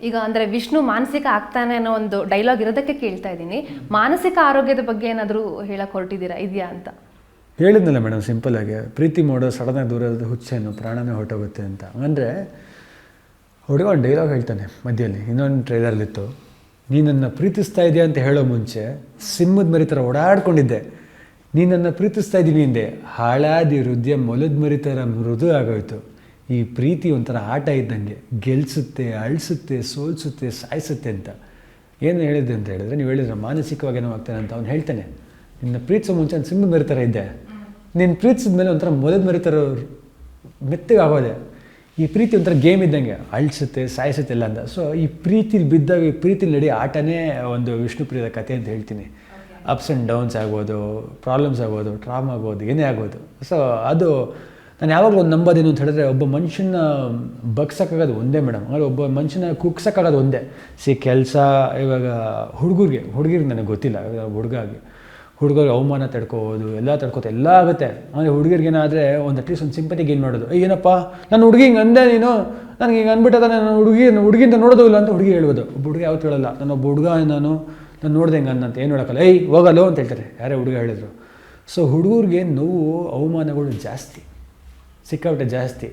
ಈಗ ಅಂದರೆ ವಿಷ್ಣು ಮಾನಸಿಕ ಆಗ್ತಾನೆ ಅನ್ನೋ ಒಂದು ಡೈಲಾಗ್ ಇರೋದಕ್ಕೆ ಕೇಳ್ತಾ ಇದ್ದೀನಿ. ಮಾನಸಿಕ ಆರೋಗ್ಯದ ಬಗ್ಗೆ ಏನಾದರೂ ಹೇಳಕ್ಕೆ ಹೊರಟಿದ್ದೀರಾ, ಇದೆಯಾ ಅಂತ? ಹೇಳಿದ್ನಲ್ಲ ಮೇಡಮ್, ಸಿಂಪಲ್ಲಾಗಿ ಪ್ರೀತಿ ಮಾಡೋ ಸಡನ್ನಾಗಿ ದೂರ ಹುಚ್ಚೇನು ಪ್ರಾಣನೇ ಹೊರಟೋಗುತ್ತೆ ಅಂತ. ಅಂದರೆ ಹುಡುಗ ಒಂದು ಡೈಲಾಗ್ ಹೇಳ್ತಾನೆ ಮಧ್ಯದಲ್ಲಿ, ಇನ್ನೊಂದು ಟ್ರೈಲರ್ಲಿತ್ತು, ನೀನನ್ನು ಪ್ರೀತಿಸ್ತಾ ಇದೆಯಾ ಅಂತ ಹೇಳೋ ಮುಂಚೆ ಸಿಂಹದ ಮರಿ ಥರ ಓಡಾಡ್ಕೊಂಡಿದ್ದೆ, ನೀನನ್ನು ಪ್ರೀತಿಸ್ತಾ ಇದ್ದೀನಿ ಹಿಂದೆ ಹಾಳಾದಿ ಹೃದಯ ಮೊಲದ ಮರಿ ಥರ ಮೃದು ಆಗೋಯ್ತು. ಈ ಪ್ರೀತಿ ಒಂಥರ ಆಟ ಇದ್ದಂಗೆ, ಗೆಲ್ಲಿಸುತ್ತೆ, ಅಳಿಸುತ್ತೆ, ಸೋಲಿಸುತ್ತೆ, ಸಾಯಿಸುತ್ತೆ ಅಂತ. ಏನು ಹೇಳಿದೆ ಅಂತ ಹೇಳಿದ್ರೆ, ನೀವು ಹೇಳಿದ್ರೆ ಮಾನಸಿಕವಾಗಿ ಏನೋ ಆಗ್ತಾನೆ ಅಂತ. ಅವ್ನು ಹೇಳ್ತಾನೆ, ನಿನ್ನ ಪ್ರೀತಿಸೋ ಮುಂಚೆ ಒಂದು ಸಿಂಹದ ಮರಿ ಥರ ಇದ್ದೆ, ನೀನು ಪ್ರೀತಿಸಿದ ಮೇಲೆ ಒಂಥರ ಮೊಲದ ಮರಿ ಥರ ಮೆತ್ತಗೆ ಆಗೋದೆ. ಈ ಪ್ರೀತಿ ಒಂಥರ ಗೇಮ್ ಇದ್ದಂಗೆ, ಅಳಿಸುತ್ತೆ, ಸಾಯಿಸುತ್ತೆ ಎಲ್ಲ ಅಂತ. ಸೊ ಈ ಪ್ರೀತಿಲಿ ಬಿದ್ದಾಗ, ಈ ಪ್ರೀತಿಲಿ ನಡಿ ಆಟನೇ ಒಂದು ವಿಷ್ಣುಪ್ರಿಯದ ಕಥೆ ಅಂತ ಹೇಳ್ತೀನಿ. ಅಪ್ಸ್ ಆ್ಯಂಡ್ ಡೌನ್ಸ್ ಆಗ್ಬೋದು, ಪ್ರಾಬ್ಲಮ್ಸ್ ಆಗ್ಬೋದು, ಟ್ರಾಮ್ ಆಗ್ಬೋದು, ಏನೇ ಆಗ್ಬೋದು. ಸೊ ಅದು ನಾನು ಯಾವಾಗಲೂ ಒಂದು ನಂಬೋದೇನು ಅಂತ ಹೇಳಿದ್ರೆ, ಒಬ್ಬ ಮನುಷ್ಯನ ಬಗ್ಸೋಕ್ಕಾಗೋದು ಒಂದೇ ಮೇಡಮ್, ಅಂದರೆ ಒಬ್ಬ ಮನುಷ್ಯನ ಕುಗ್ಸೋಕ್ಕಾಗೋದು ಒಂದೇ. ಕೆಲಸ ಇವಾಗ ಹುಡುಗಿರಿಗೆ ನನಗೆ ಗೊತ್ತಿಲ್ಲ, ಹುಡುಗರಿಗೆ ಅವಮಾನ ತಡ್ಕೋಬೋದು, ಎಲ್ಲ ಎಲ್ಲ ಆಗುತ್ತೆ. ಅಂದರೆ ಹುಡುಗಿರಿಗೇನಾದರೆ ಒಂದು ಅಟ್ಲೀಸ್ಟ್ ಒಂದು ಸಿಂಪತಿ ಗೇನ್ ಮಾಡೋದು, ಏನಪ್ಪ ನಾನು ಹುಡುಗಿ ಹಿಂಗೆ ಅಂದೆ, ನೀನು ನನಗೆ ಹಿಂಗೆ ಅಂದ್ಬಿಟ್ಟದ, ನಾನು ಹುಡುಗಿಂತ ನೋಡೋದು ಇಲ್ಲ ಅಂತ ಹುಡುಗಿ ಹೇಳ್ಬೋದು. ಒಬ್ಬ ಹುಡುಗ ಯಾವತ್ತು ಹೇಳಲ್ಲ, ನಾನೊಬ್ಬ ಹುಡುಗ ನಾನು ನೋಡ್ದೆ ಹಿಂಗೆ ಅನ್ನಂತ ಏನು ಹೇಳೋಕ್ಕಲ್ಲ, ಹೋಗಲ್ಲೋ ಅಂತ ಹೇಳ್ತಾರೆ ಯಾರೇ ಹುಡುಗ ಹೇಳಿದ್ರು. ಸೊ ಹುಡುಗರಿಗೆ ನೋವು ಅವಮಾನಗಳು ಜಾಸ್ತಿ, ಸಿಕ್ಕಾಬಿಟ್ಟೆ ಜಾಸ್ತಿ.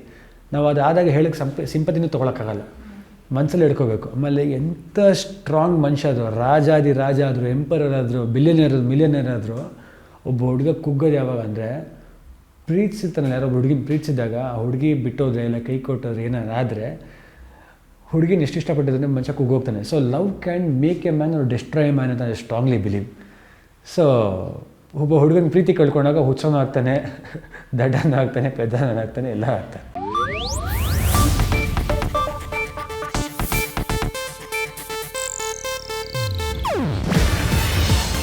ನಾವು ಅದಾದಾಗ ಹೇಳಕ್ಕೆ ಸಿಂಪತಿನೂ ತೊಗೊಳಕ್ಕಾಗಲ್ಲ, ಮನಸ್ಸಲ್ಲಿ ಹಿಡ್ಕೋಬೇಕು. ಆಮೇಲೆ ಎಂಥ ಸ್ಟ್ರಾಂಗ್ ಮನುಷ್ಯ ಆದರೂ, ರಾಜ ಆದರೂ, ಎಂಪರರ್ ಆದರೂ, ಮಿಲಿಯನೇರ್ ಆದರೂ, ಒಬ್ಬ ಹುಡುಗ ಕುಗ್ಗೋದು ಯಾವಾಗ ಅಂದರೆ, ಪ್ರೀತಿಸಿರ್ತಾನಲ್ಲ ಯಾರೋ ಹುಡುಗಿನ ಪ್ರೀತಿಸಿದಾಗ ಆ ಹುಡುಗಿ ಬಿಟ್ಟೋದ್ರೆ ಇಲ್ಲ ಕೈ ಕೊಟ್ಟೋದ್ರೆ ಏನಾದ್ರು ಆದರೆ ಹುಡುಗಿನ ಎಷ್ಟು ಇಷ್ಟಪಟ್ಟಿದ್ರೆ ಮನುಷ್ಯ ಕುಗ್ಗೋಗ್ತಾನೆ. So love can make a man or destroy a man ಅಂತ ಐ ಸ್ಟ್ರಾಂಗ್ಲಿ ಬಿಲೀವ್. ಸೊ ಒಬ್ಬ ಹುಡುಗನ ಪ್ರೀತಿ ಕಳ್ಕೊಂಡಾಗ ಹುಚ್ಚನೂ ಆಗ್ತಾನೆ, ದಡ್ಡನೂ ಆಗ್ತಾನೆ, ಪೆದ್ದನೂ ಆಗ್ತಾನೆ, ಎಲ್ಲ ಆಗ್ತಾನೆ.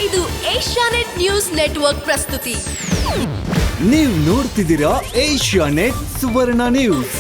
ಇದು ಏಷ್ಯಾನೆಟ್ ನ್ಯೂಸ್ ನೆಟ್ವರ್ಕ್ ಪ್ರಸ್ತುತಿ. ನೀವು ನೋಡ್ತಿದ್ದೀರಾ ಏಷ್ಯಾನೆಟ್ ಸುವರ್ಣ ನ್ಯೂಸ್.